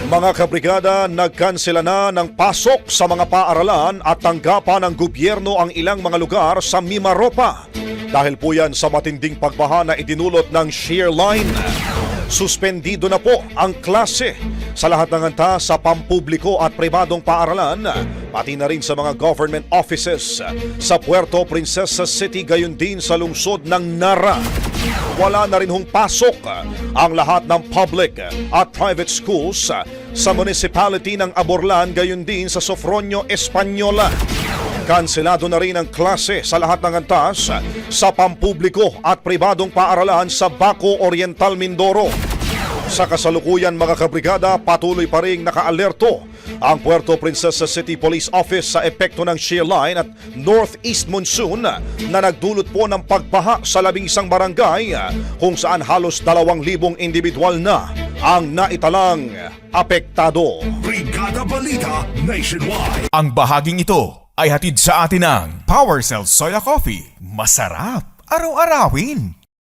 Mga kabrigada, nagkansela na ng pasok sa mga paaralan at tanggapan ng gobyerno ang ilang mga lugar sa Mimaropa. Dahil po yan sa matinding pagbaha na idinulot ng shear line. Suspendido na po ang klase sa lahat ng anta sa pampubliko at pribadong paaralan, pati na rin sa mga government offices sa Puerto Princesa City, gayon din sa lungsod ng Nara. Wala na rin hong pasok ang lahat ng public at private schools sa municipality ng Aborlan, gayon din sa Sofronio Española. Kanselado na rin ang klase sa lahat ng antas sa pampubliko at pribadong paaralan sa Baco Oriental, Mindoro. Sa kasalukuyan mga kabrigada, patuloy pa rin nakaalerto ang Puerto Princesa City Police Office sa epekto ng shear line at northeast monsoon na nagdulot po ng pagbaha sa 11 barangay kung saan halos 2,000 individual na ang naitalang apektado. Brigada Balita Nationwide. Ang bahaging ito ay hatid sa atin ng Power Cell Soya Coffee. Masarap araw-arawin.